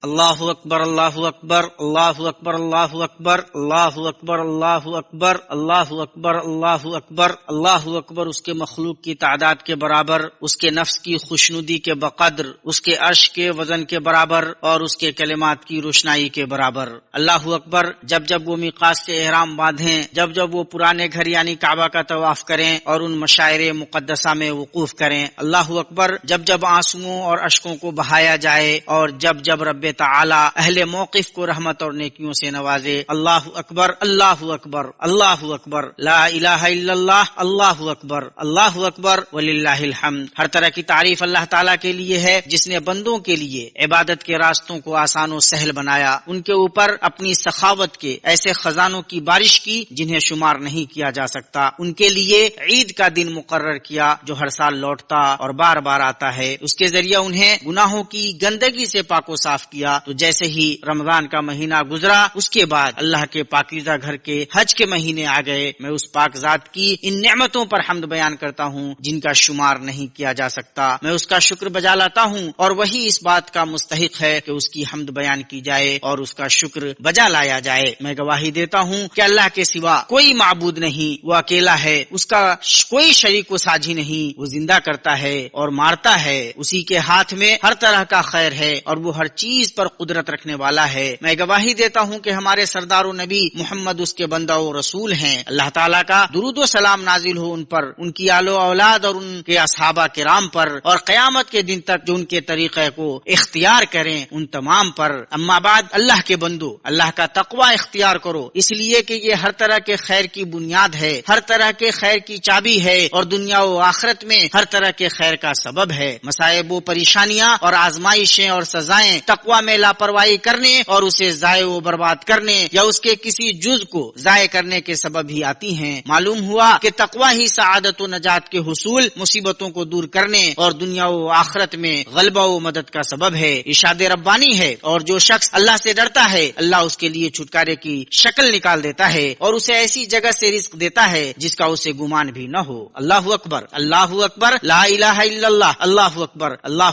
اللہ اکبر اللہ اکبر اللہ اکبر اللہ اکبر اللہ اکبر اللہ اکبر اللہ اکبر اللہ اکبر اللہ اکبر اس کے مخلوق کی تعداد کے برابر، اس کے نفس کی خوشنودی کے بقدر، اس کے عرش کے وزن کے برابر اور اس کے کلمات کی روشنائی کے برابر۔ اللہ اکبر جب جب وہ میقات سے احرام باندھیں، جب جب وہ پرانے گھر یعنی کعبہ کا طواف کریں اور ان مشاعر مقدسہ میں وقوف کریں۔ اللہ اکبر جب جب آنسوؤں اور اشکوں کو بہایا جائے اور جب جب رب تعالی اہل موقف کو رحمت اور نیکیوں سے نوازے۔ اللہ اکبر اللہ اکبر اللہ اکبر لا الہ الا اللہ اللہ اکبر اللہ اکبر وللہ الحمد۔ ہر طرح کی تعریف اللہ تعالیٰ کے لیے ہے جس نے بندوں کے لیے عبادت کے راستوں کو آسان و سہل بنایا، ان کے اوپر اپنی سخاوت کے ایسے خزانوں کی بارش کی جنہیں شمار نہیں کیا جا سکتا، ان کے لیے عید کا دن مقرر کیا جو ہر سال لوٹتا اور بار بار آتا ہے، اس کے ذریعے انہیں گناہوں کی گندگی سے پاک و صاف کیا۔ تو جیسے ہی رمضان کا مہینہ گزرا اس کے بعد اللہ کے پاکیزہ گھر کے حج کے مہینے آ گئے، میں اس پاک ذات کی ان نعمتوں پر حمد بیان کرتا ہوں جن کا شمار نہیں کیا جا سکتا، میں اس کا شکر بجا لاتا ہوں اور وہی اس بات کا مستحق ہے کہ اس کی حمد بیان کی جائے اور اس کا شکر بجا لایا جائے۔ میں گواہی دیتا ہوں کہ اللہ کے سوا کوئی معبود نہیں، وہ اکیلا ہے، اس کا کوئی شریک و ساجھی نہیں، وہ زندہ کرتا ہے اور مارتا ہے، اسی کے ہاتھ میں ہر طرح کا خیر ہے اور وہ ہر چیز پر قدرت رکھنے والا ہے۔ میں گواہی دیتا ہوں کہ ہمارے سردار و نبی محمد اس کے بندہ و رسول ہیں۔ اللہ تعالیٰ کا درود و سلام نازل ہو ان پر، ان کی آل و اولاد اور ان کے اصحابہ کرام پر، اور قیامت کے دن تک جو ان کے طریقے کو اختیار کریں ان تمام پر۔ اما بعد، اللہ کے بندو، اللہ کا تقوی اختیار کرو، اس لیے کہ یہ ہر طرح کے خیر کی بنیاد ہے، ہر طرح کے خیر کی چابی ہے اور دنیا و آخرت میں ہر طرح کے خیر کا سبب ہے۔ مصائب و پریشانیاں اور آزمائشیں اور سزائیں تقوی میں لاپرواہی کرنے اور اسے ضائع و برباد کرنے یا اس کے کسی جز کو ضائع کرنے کے سبب ہی آتی ہیں۔ معلوم ہوا کہ تقوی ہی سعادت و نجات کے حصول، مصیبتوں کو دور کرنے اور دنیا و آخرت میں غلبہ و مدد کا سبب ہے۔ ارشاد ربانی ہے، اور جو شخص اللہ سے ڈرتا ہے اللہ اس کے لیے چھٹکارے کی شکل نکال دیتا ہے اور اسے ایسی جگہ سے رزق دیتا ہے جس کا اسے گمان بھی نہ ہو۔ اللہ اکبر اللہ اکبر لا الہ الا اللہ اللہ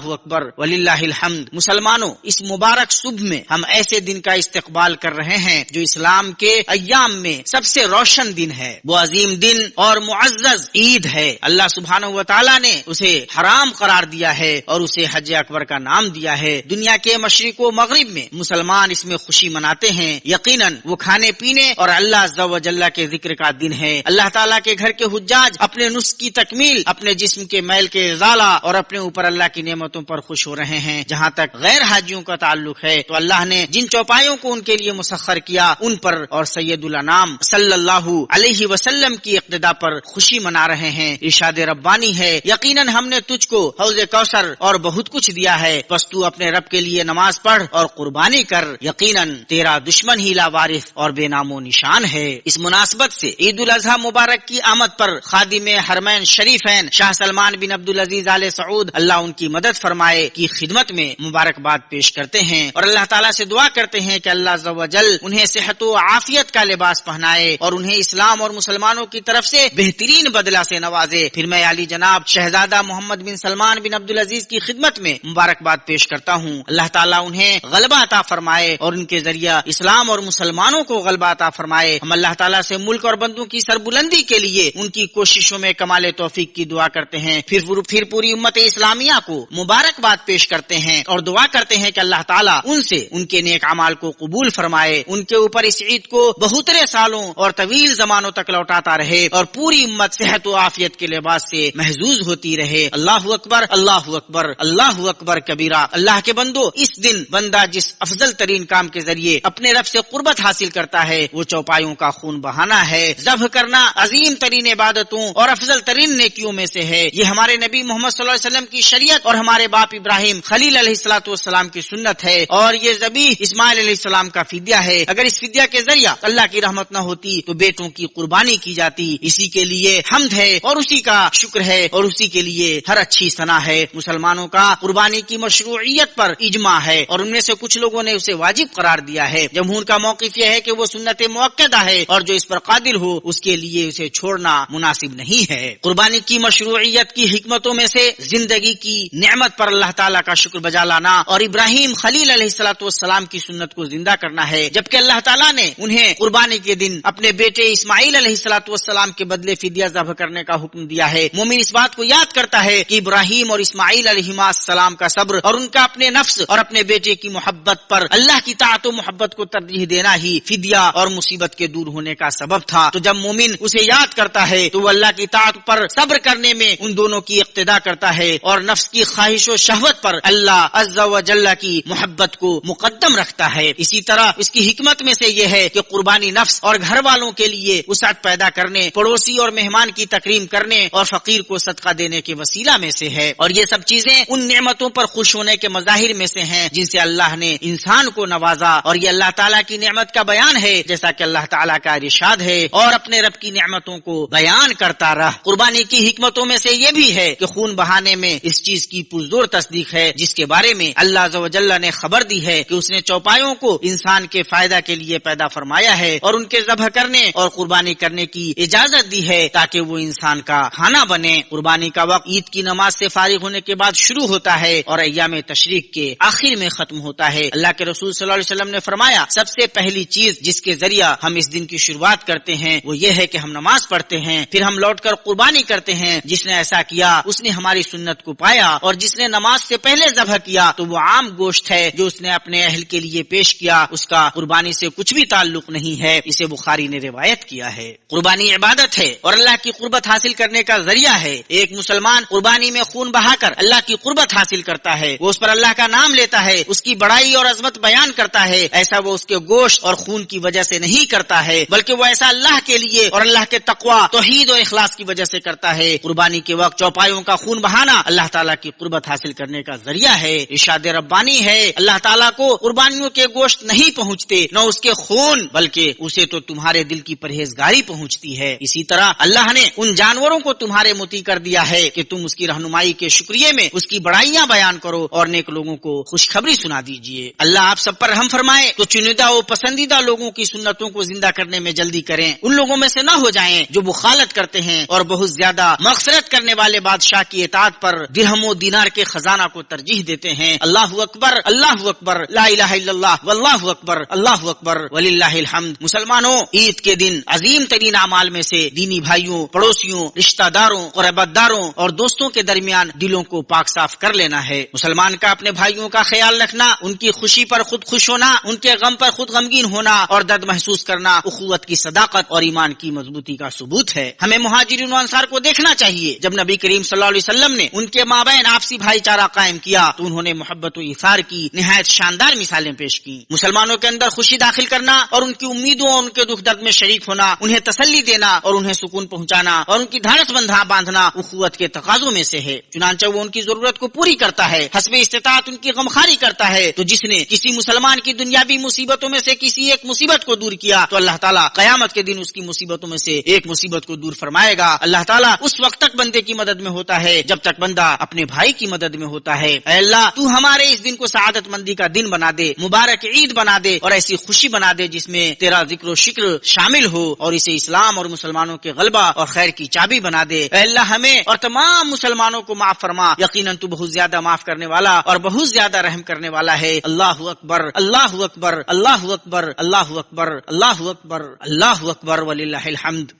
اکبر وللہ الحمد۔ مسلمانوں، اس مبارک صبح میں ہم ایسے دن کا استقبال کر رہے ہیں جو اسلام کے ایام میں سب سے روشن دن ہے، وہ عظیم دن اور معزز عید ہے۔ اللہ سبحانہ و تعالیٰ نے اسے حرام قرار دیا ہے اور اسے حج اکبر کا نام دیا ہے۔ دنیا کے مشرق و مغرب میں مسلمان اس میں خوشی مناتے ہیں، یقیناً وہ کھانے پینے اور اللہ عز و جل کے ذکر کا دن ہے۔ اللہ تعالیٰ کے گھر کے حجاج اپنے نسک کی تکمیل، اپنے جسم کے میل کے ازالہ اور اپنے اوپر اللہ کی نعمتوں پر خوش ہو رہے ہیں۔ جہاں تک غیر حاجیوں کا تعلق ہے تو اللہ نے جن چوپایوں کو ان کے لیے مسخر کیا ان پر اور سید الانام صلی اللہ علیہ وسلم کی اقتدا پر خوشی منا رہے ہیں۔ ارشاد ربانی ہے، یقیناً ہم نے تجھ کو حوض کوثر اور بہت کچھ دیا ہے، بس تو اپنے رب کے لیے نماز پڑھ اور قربانی کر، یقیناً تیرا دشمن ہی لاوارث اور بے نام و نشان ہے۔ اس مناسبت سے عید الاضحیٰ مبارک کی آمد پر خادم حرمین شریفین شاہ سلمان بن عبدالعزیز آل سعود اللہ ان کی مدد فرمائے کی خدمت میں مبارکباد پیش کرتے ہیں اور اللہ تعالیٰ سے دعا کرتے ہیں کہ اللہ عز و جل انہیں صحت و عافیت کا لباس پہنائے اور انہیں اسلام اور مسلمانوں کی طرف سے بہترین بدلہ سے نوازے۔ پھر میں علی جناب شہزادہ محمد بن سلمان بن عبدالعزیز کی خدمت میں مبارکباد پیش کرتا ہوں، اللہ تعالیٰ انہیں غلبہ عطا فرمائے اور ان کے ذریعہ اسلام اور مسلمانوں کو غلبہ عطا فرمائے۔ ہم اللہ تعالیٰ سے ملک اور بندوں کی سربلندی کے لیے ان کی کوششوں میں کمال توفیق کی دعا کرتے ہیں، پھر پوری امت اسلامیہ کو مبارکباد پیش کرتے ہیں اور دعا کرتے ہیں کہ اللہ تعالیٰ ان سے ان کے نیک اعمال کو قبول فرمائے، ان کے اوپر اس عید کو بہترے سالوں اور طویل زمانوں تک لوٹاتا رہے اور پوری امت صحت و عافیت کے لباس سے محظوظ ہوتی رہے۔ اللہ اکبر اللہ اکبر اللہ اکبر کبیرہ۔ اللہ کے بندو، اس دن بندہ جس افضل ترین کام کے ذریعے اپنے رب سے قربت حاصل کرتا ہے وہ چوپایوں کا خون بہانا ہے۔ ذبح کرنا عظیم ترین عبادتوں اور افضل ترین نیکیوں میں سے ہے۔ یہ ہمارے نبی محمد صلی اللہ علیہ وسلم کی شریعت اور ہمارے باپ ابراہیم خلیل علیہ الصلوۃ والسلام کی سنت ہے، اور یہ ذبیح اسماعیل علیہ السلام کا فدیہ ہے۔ اگر اس فدیہ کے ذریعہ اللہ کی رحمت نہ ہوتی تو بیٹوں کی قربانی کی جاتی۔ اسی کے لیے حمد ہے اور اسی کا شکر ہے اور اسی کے لیے ہر اچھی ثنا ہے۔ مسلمانوں کا قربانی کی مشروعیت پر اجماع ہے اور ان میں سے کچھ لوگوں نے اسے واجب قرار دیا ہے۔ جمہور کا موقف یہ ہے کہ وہ سنت مؤکدہ ہے اور جو اس پر قادر ہو اس کے لیے اسے چھوڑنا مناسب نہیں ہے۔ قربانی کی مشروعیت کی حکمتوں میں سے زندگی کی نعمت پر اللہ تعالیٰ کا شکر بجا لانا اور ابراہیم خلیل علیہ الصلوۃ والسلام کی سنت کو زندہ کرنا ہے، جبکہ اللہ تعالیٰ نے انہیں قربانی کے دن اپنے بیٹے اسماعیل علیہ الصلوۃ والسلام کے بدلے فدیہ ذبح کرنے کا حکم دیا ہے۔ مومن اس بات کو یاد کرتا ہے کہ ابراہیم اور اسماعیل علیہ السلام کا صبر اور ان کا اپنے نفس اور اپنے بیٹے کی محبت پر اللہ کی طاعت و محبت کو ترجیح دینا ہی فدیہ اور مصیبت کے دور ہونے کا سبب تھا۔ تو جب مومن اسے یاد کرتا ہے تو وہ اللہ کی طاعت پر صبر کرنے میں ان دونوں کی اقتدا کرتا ہے اور نفس کی خواہش و شہوت پر اللہ عز و جل کی محبت کو مقدم رکھتا ہے۔ اسی طرح اس کی حکمت میں سے یہ ہے کہ قربانی نفس اور گھر والوں کے لیے وسعت پیدا کرنے، پڑوسی اور مہمان کی تکریم کرنے اور فقیر کو صدقہ دینے کے وسیلہ میں سے ہے، اور یہ سب چیزیں ان نعمتوں پر خوش ہونے کے مظاہر میں سے ہیں جن سے اللہ نے انسان کو نوازا، اور یہ اللہ تعالیٰ کی نعمت کا بیان ہے، جیسا کہ اللہ تعالیٰ کا ارشاد ہے، اور اپنے رب کی نعمتوں کو بیان کرتا رہ۔ قربانی کی حکمتوں میں سے یہ بھی ہے کہ خون بہانے میں اس چیز کی پرزور تصدیق ہے جس کے بارے میں اللہ عز و جل نے خبر دی ہے کہ اس نے چوپایوں کو انسان کے فائدہ کے لیے پیدا فرمایا ہے اور ان کے ذبح کرنے اور قربانی کرنے کی اجازت دی ہے تاکہ وہ انسان کا کھانا بنے۔ قربانی کا وقت عید کی نماز سے فارغ ہونے کے بعد شروع ہوتا ہے اور ایام تشریق کے آخر میں ختم ہوتا ہے۔ اللہ کے رسول صلی اللہ علیہ وسلم نے فرمایا، سب سے پہلی چیز جس کے ذریعہ ہم اس دن کی شروعات کرتے ہیں وہ یہ ہے کہ ہم نماز پڑھتے ہیں، پھر ہم لوٹ کر قربانی کرتے ہیں۔ جس نے ایسا کیا اس نے ہماری سنت کو پایا، اور جس نے نماز سے پہلے ذبح کیا تو وہ عام گوشت ہے جو اس نے اپنے اہل کے لیے پیش کیا، اس کا قربانی سے کچھ بھی تعلق نہیں ہے۔ اسے بخاری نے روایت کیا ہے۔ قربانی عبادت ہے اور اللہ کی قربت حاصل کرنے کا ذریعہ ہے۔ ایک مسلمان قربانی میں خون بہا کر اللہ کی قربت حاصل کرتا ہے، وہ اس پر اللہ کا نام لیتا ہے، اس کی بڑائی اور عظمت بیان کرتا ہے۔ ایسا وہ اس کے گوشت اور خون کی وجہ سے نہیں کرتا ہے، بلکہ وہ ایسا اللہ کے لیے اور اللہ کے تقوی، توحید و اخلاص کی وجہ سے کرتا ہے۔ قربانی کے وقت چوپایوں کا خون بہانا اللہ تعالیٰ کی قربت حاصل کرنے کا ذریعہ ہے۔ ارشاد ربانی ہے، اللہ تعالیٰ کو قربانیوں کے گوشت نہیں پہنچتے، نہ اس کے خون، بلکہ اسے تو تمہارے دل کی پرہیزگاری پہنچتی ہے۔ اسی طرح اللہ نے ان جانوروں کو تمہارے مطیع کر دیا ہے کہ تم اس کی رہنمائی کے شکریہ میں اس کی بڑائیاں بیان کرو اور نیک لوگوں کو خوشخبری سنا دیجیے۔ اللہ آپ سب پر رحم فرمائے تو چنندہ و پسندیدہ لوگوں کی سنتوں کو زندہ کرنے میں جلدی کریں، ان لوگوں میں سے نہ ہو جائیں جو مخالفت کرتے ہیں اور بہت زیادہ مغفرت کرنے والے بادشاہ کی اطاعت پر درہم و دینار کے خزانہ کو ترجیح دیتے ہیں۔ اللہ اکبر، اللہ اکبر، لا الہ الا اللہ، واللہ اکبر، اللہ اکبر، وللہ الحمد۔ مسلمانوں، عید کے دن عظیم ترین اعمال میں سے دینی بھائیوں، پڑوسیوں، رشتہ داروں، قرابت داروں اور دوستوں کے درمیان دلوں کو پاک صاف کر لینا ہے۔ مسلمان کا اپنے بھائیوں کا خیال رکھنا، ان کی خوشی پر خود خوش ہونا، ان کے غم پر خود غمگین ہونا اور درد محسوس کرنا اخوت کی صداقت اور ایمان کی مضبوطی کا ثبوت ہے۔ ہمیں مہاجرین و انصار کو دیکھنا چاہیے، جب نبی کریم صلی اللہ علیہ وسلم نے ان کے مابین آپسی بھائی چارہ قائم کیا تو انہوں نے محبت و ایثار کی نہایت شاندار مثالیں پیش کی۔ مسلمانوں کے اندر خوشی داخل کرنا اور ان کی امیدوں اور ان کے دکھ درد میں شریک ہونا، انہیں تسلی دینا اور انہیں سکون پہنچانا اور ان کی دھارس باندھنا اخوت کے تقاضوں میں سے ہے۔ چنانچہ وہ ان کی ضرورت کو پوری کرتا ہے، حسب استطاعت ان کی غمخواری کرتا ہے۔ تو جس نے کسی مسلمان کی دنیاوی مصیبتوں میں سے کسی ایک مصیبت کو دور کیا تو اللہ تعالیٰ قیامت کے دن اس کی مصیبتوں میں سے ایک مصیبت کو دور فرمائے گا۔ اللہ تعالیٰ اس وقت تک بندے کی مدد میں ہوتا ہے جب تک بندہ اپنے بھائی کی مدد میں ہوتا ہے۔ اے اللہ، تو ہمارے اس دن کو سعادت مندی کا دن بنا دے، مبارک عید بنا دے اور ایسی خوشی بنا دے جس میں تیرا ذکر و شکر شامل ہو، اور اسے اسلام اور مسلمانوں کے غلبہ اور خیر کی چابی بنا دے۔ اے اللہ، ہمیں اور تمام مسلمانوں کو معاف فرما، یقیناً تو بہت زیادہ معاف کرنے والا اور بہت زیادہ رحم کرنے والا ہے۔ اللہ اکبر، اللہ اکبر، اللہ اکبر، اللہ اکبر، اللہ اکبر، اللہ اکبر، وللہ الحمد۔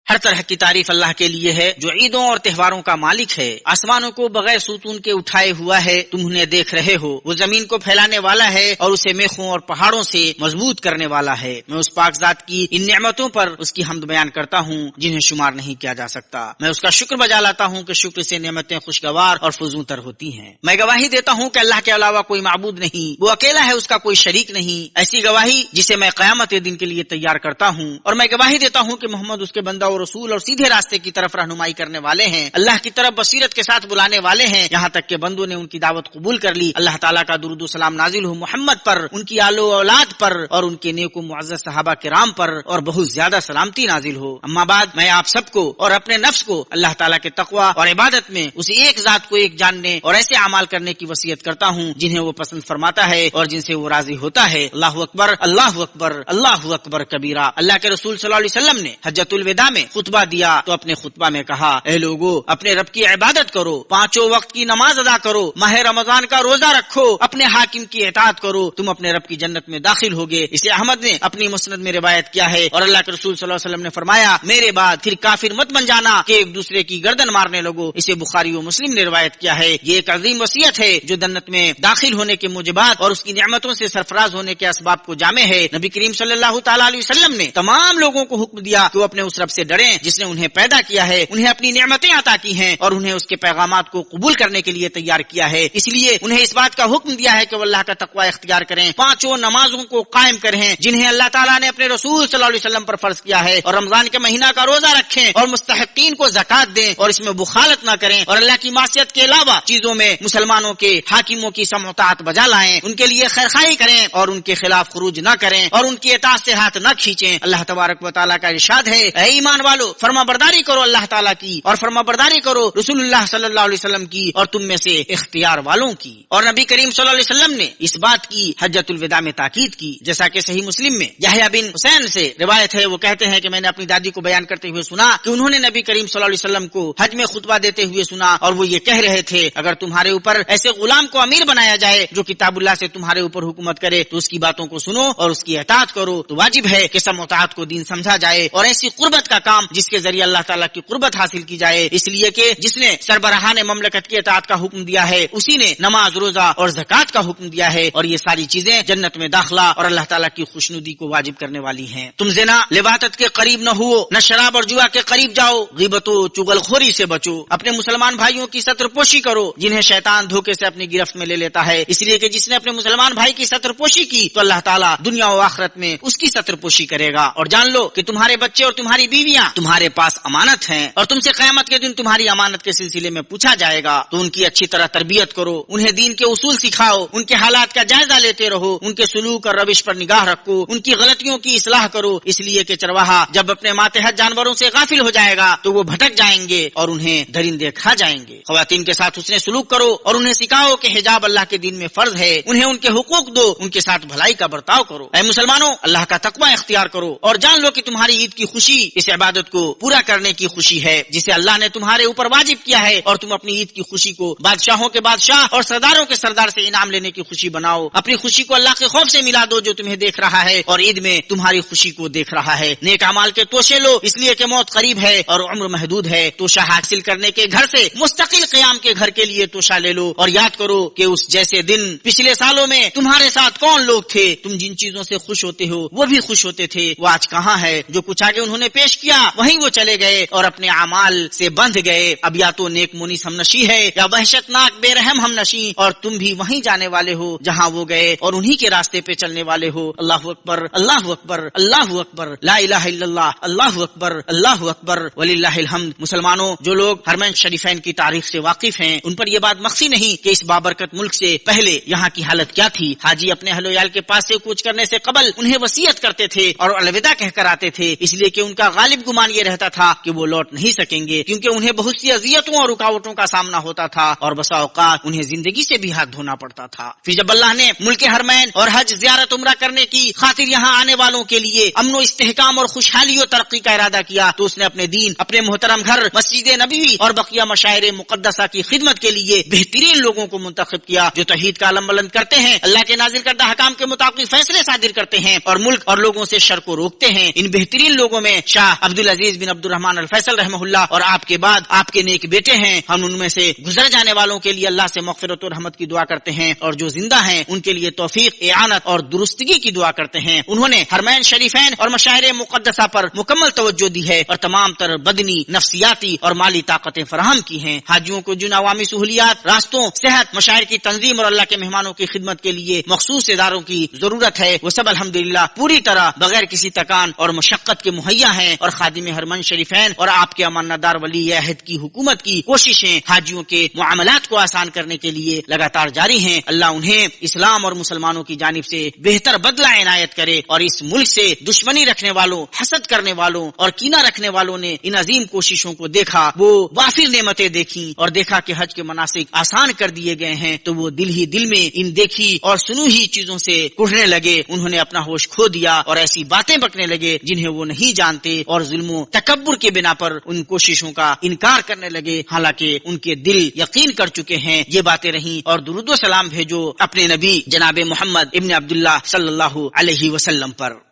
ہر طرح کی تعریف اللہ کے لیے ہے جو عیدوں اور تہواروں کا مالک ہے۔ آسمانوں کو بغیر ستون کے اٹھائے ہوا ہے، تم انہیں دیکھ رہے ہو۔ وہ زمین کو پھیلانے والا ہے اور اسے میخوں اور پہاڑوں سے مضبوط کرنے والا ہے۔ میں اس پاک ذات کی ان نعمتوں پر اس کی حمد بیان کرتا ہوں جنہیں شمار نہیں کیا جا سکتا۔ میں اس کا شکر بجا لاتا ہوں کہ شکر سے نعمتیں خوشگوار اور فزوں تر ہوتی ہیں۔ میں گواہی دیتا ہوں کہ اللہ کے علاوہ کوئی معبود نہیں، وہ اکیلا ہے، اس کا کوئی شریک نہیں۔ ایسی گواہی جسے میں قیامت دن کے لیے تیار کرتا ہوں، اور میں گواہی دیتا ہوں کہ محمد اس کے بندہ اور رسول اور سیدھے راستے کی طرف رہنمائی کرنے والے ہیں، اللہ کی طرف بصیرت کے ساتھ بلانے والے ہیں، یہاں تک کہ بندوں نے ان کی دعوت قبول کر لی۔ اللہ تعالیٰ کا درود و سلام نازل ہو محمد پر، ان کی آل و اولاد پر اور ان کے نیک و معزز صحابہ کرام پر، اور بہت زیادہ سلامتی نازل ہو۔ اما بعد، میں آپ سب کو اور اپنے نفس کو اللہ تعالیٰ کے تقوی اور عبادت میں اس ایک ذات کو ایک جاننے اور ایسے اعمال کرنے کی وصیت کرتا ہوں جنہیں وہ پسند فرماتا ہے اور جن سے وہ راضی ہوتا ہے۔ اللہ اکبر، اللہ اکبر، اللہ اکبر کبیرہ۔ اللہ کے رسول صلی اللہ علیہ وسلم نے حجۃ الوداع میں میں خطبہ دیا تو اپنے خطبہ میں کہا، اے لوگو، اپنے رب کی عبادت کرو، 5 وقت کی نماز ادا کرو، ماہ رمضان کا روزہ رکھو، اپنے حاکم کی اطاعت کرو، تم اپنے رب کی جنت میں داخل ہوگے۔ اسے احمد نے اپنی مسند میں روایت کیا ہے، اور اللہ کے رسول صلی اللہ علیہ وسلم نے فرمایا، میرے بعد پھر کافر مت بن جانا کہ ایک دوسرے کی گردن مارنے لگو۔ اسے بخاری و مسلم نے روایت کیا ہے۔ یہ ایک عظیم وصیت ہے جو جنت میں داخل ہونے کے موجبات اور اس کی نعمتوں سے سرفراز ہونے کے اسباب کو جامع ہے۔ نبی کریم صلی اللہ تعالی علیہ وسلم نے تمام لوگوں کو حکم دیا کہ وہ اپنے اس رب سے ڈریں جس نے انہیں پیدا کیا ہے، انہیں اپنی نعمتیں عطا کی ہیں اور انہیں اس کے پیغامات کو قبول کرنے کے لیے تیار کیا ہے۔ اس لیے انہیں اس بات کا حکم دیا ہے کہ وہ اللہ کا تقوی اختیار کریں، 5 نمازوں کو قائم کریں جنہیں اللہ تعالیٰ نے اپنے رسول صلی اللہ علیہ وسلم پر فرض کیا ہے، اور رمضان کے مہینہ کا روزہ رکھیں اور مستحقین کو زکات دیں اور اس میں بخالت نہ کریں، اور اللہ کی معصیت کے علاوہ چیزوں میں مسلمانوں کے حاکموں کی سمع و طاعت بجا لائیں، ان کے لیے خیرخواہی کریں اور ان کے خلاف خروج نہ کریں اور ان کی اطاعت سے ہاتھ نہ کھینچیں۔ اللہ تبارک و تعالیٰ کا ارشاد ہے، اے ایمان والو، فرما برداری کرو اللہ تعالیٰ کی اور فرما برداری کرو رسول اللہ صلی اللہ علیہ وسلم کی اور تم میں سے اختیار والوں کی۔ اور نبی کریم صلی اللہ علیہ وسلم نے اس بات کی حجۃ الوداع میں تاکید کی، جیسا کہ صحیح مسلم میں یحییٰ بن حسین سے روایت ہے، وہ کہتے ہیں کہ میں نے اپنی دادی کو بیان کرتے ہوئے سنا کہ انہوں نے نبی کریم صلی اللہ علیہ وسلم کو حج میں خطبہ دیتے ہوئے سنا، اور وہ یہ کہہ رہے تھے، اگر تمہارے اوپر ایسے غلام کو امیر بنایا جائے جو کتاب اللہ سے تمہارے اوپر حکومت کرے تو اس کی باتوں کو سنو اور اس کی اطاعت کرو۔ تو واجب ہے کہ سمع و طاعت کو دین سمجھا جائے اور ایسی قربت کا کام جس کے ذریعے اللہ تعالیٰ کی قربت حاصل کی جائے، اس لیے کہ جس نے سربراہان مملکت کی اطاعت کا حکم دیا ہے اسی نے نماز، روزہ اور زکات کا حکم دیا ہے، اور یہ ساری چیزیں جنت میں داخلہ اور اللہ تعالیٰ کی خوشنودی کو واجب کرنے والی ہیں۔ تم زنا، لواطت کے قریب نہ ہو، نہ شراب اور جوا کے قریب جاؤ، غیبت و چغل خوری سے بچو، اپنے مسلمان بھائیوں کی ستر پوشی کرو جنہیں شیطان دھوکے سے اپنی گرفت میں لے لیتا ہے، اس لیے کہ جس نے اپنے مسلمان بھائی کی ستر پوشی کی تو اللہ تعالیٰ دنیا و آخرت میں اس کی ستر پوشی کرے گا۔ اور جان لو کہ تمہارے بچے اور تمہاری بیویاں تمہارے پاس امانت ہیں، اور تم سے قیامت کے دن تمہاری امانت کے سلسلے میں پوچھا جائے گا، تو ان کی اچھی طرح تربیت کرو، انہیں دین کے اصول سکھاؤ، ان کے حالات کا جائزہ لیتے رہو، ان کے سلوک اور روش پر نگاہ رکھو، ان کی غلطیوں کی اصلاح کرو، اس لیے کہ چرواہا جب اپنے ماتحت جانوروں سے غافل ہو جائے گا تو وہ بھٹک جائیں گے اور انہیں درندے کھا جائیں گے۔ خواتین کے ساتھ حسن سلوک کرو اور انہیں سکھاؤ کہ حجاب اللہ کے دین میں فرض ہے، انہیں ان کے حقوق دو، ان کے ساتھ بھلائی کا برتاؤ کرو۔ اے مسلمانوں، اللہ کا تقوی اختیار کرو اور جان لو کہ تمہاری عید کی خوشی اس عبادت کو پورا کرنے کی خوشی ہے جسے اللہ نے تمہارے اوپر واجب کیا ہے، اور تم اپنی عید کی خوشی کو بادشاہوں کے بادشاہ اور سرداروں کے سردار سے انعام لینے کی خوشی بناؤ۔ اپنی خوشی کو اللہ کے خوف سے ملا دو جو تمہیں دیکھ رہا ہے اور عید میں تمہاری خوشی کو دیکھ رہا ہے۔ نیک اعمال کے توشے لو اس لیے کہ موت قریب ہے اور عمر محدود ہے۔ توشہ حاصل کرنے کے گھر سے مستقل قیام کے گھر کے لیے توشہ لے لو، اور یاد کرو کہ اس جیسے دن پچھلے سالوں میں تمہارے ساتھ کون لوگ تھے، تم جن چیزوں سے خوش ہوتے ہو وہ بھی خوش ہوتے تھے، وہ آج کہاں ہے؟ جو کچھ آگے انہوں نے پیش کیا وہیں وہ چلے گئے اور اپنے اعمال سے بندھ گئے۔ اب یا تو نیک منیس ہم نشی ہے یا وحشت ناک بے رحم ہم نشی، اور تم بھی وہیں جانے والے ہو جہاں وہ گئے اور انہی کے راستے پہ چلنے والے ہو۔ اللہ اکبر، اللہ اکبر، اللہ اکبر، لا الہ الا اللہ، اللہ اکبر، اللہ اکبر، وللہ الحمد۔ مسلمانوں، جو لوگ حرمین شریفین کی تاریخ سے واقف ہیں ان پر یہ بات مخفی نہیں کہ اس بابرکت ملک سے پہلے یہاں کی حالت کیا تھی۔ حاجی اپنے اہل و عیال کے پاس سے کوچ کرنے سے قبل انہیں وصیت کرتے تھے اور الوداع کہہ کر آتے تھے، اس لیے کہ ان کا غالب گمان یہ رہتا تھا کہ وہ لوٹ نہیں سکیں گے، کیونکہ انہیں بہت سی اذیتوں اور رکاوٹوں کا سامنا ہوتا تھا اور بسا اوقات انہیں زندگی سے بھی ہاتھ دھونا پڑتا تھا۔ پھر جب اللہ نے ملک حرمین اور حج زیارت عمرہ کرنے کی خاطر یہاں آنے والوں کے لیے امن و استحکام اور خوشحالی و ترقی کا ارادہ کیا تو اس نے اپنے دین، اپنے محترم گھر مسجد نبوی اور بقیہ مشاعر مقدسہ کی خدمت کے لیے بہترین لوگوں کو منتخب کیا جو توحید کا علم بلند کرتے ہیں، اللہ کے نازل کردہ احکام کے مطابق فیصلے صادر کرتے ہیں اور ملک اور لوگوں سے شر کو روکتے ہیں۔ ان بہترین لوگوں میں شاہ عبدالعزیز بن عبد الرحمن الفیصل رحمہ اللہ اور آپ کے بعد آپ کے نیک بیٹے ہیں۔ ہم ان میں سے گزر جانے والوں کے لیے اللہ سے مغفرت و رحمت کی دعا کرتے ہیں اور جو زندہ ہیں ان کے لیے توفیق، اعانت اور درستگی کی دعا کرتے ہیں۔ انہوں نے حرمین شریفین اور مشاعر مقدسہ پر مکمل توجہ دی ہے اور تمام تر بدنی، نفسیاتی اور مالی طاقتیں فراہم کی ہیں۔ حاجیوں کو جن عوامی سہولیات، راستوں، صحت، مشاعر کی تنظیم اور اللہ کے مہمانوں کی خدمت کے لیے مخصوص اداروں کی ضرورت ہے وہ سب الحمدللہ پوری طرح بغیر کسی تکان اور مشقت کے مہیا ہیں، اور خادم حرمین شریفین اور آپ کے امانتدار ولی عہد کی حکومت کی کوششیں حاجیوں کے معاملات کو آسان کرنے کے لیے لگاتار جاری ہیں۔ اللہ انہیں اسلام اور مسلمانوں کی جانب سے بہتر بدلہ عنایت کرے اور اس ملک سے دشمنی رکھنے والوں، حسد کرنے والوں اور کینہ رکھنے والوں نے ان عظیم کوششوں کو دیکھا، وہ وافر نعمتیں دیکھیں اور دیکھا کہ حج کے مناسک آسان کر دیے گئے ہیں تو وہ دل ہی دل میں ان دیکھی اور سنو ہی چیزوں سے کڑھنے لگے۔ انہوں نے اپنا ہوش کھو دیا اور ایسی باتیں بکنے لگے جنہیں وہ نہیں جانتے اور ظلم و تکبر کی بنا پر ان کوششوں کا انکار کرنے لگے، حالانکہ ان کے دل یقین کر چکے ہیں یہ باتیں رہیں۔ اور درود و سلام بھیجو اپنے نبی جناب محمد ابن عبداللہ صلی اللہ علیہ وسلم پر۔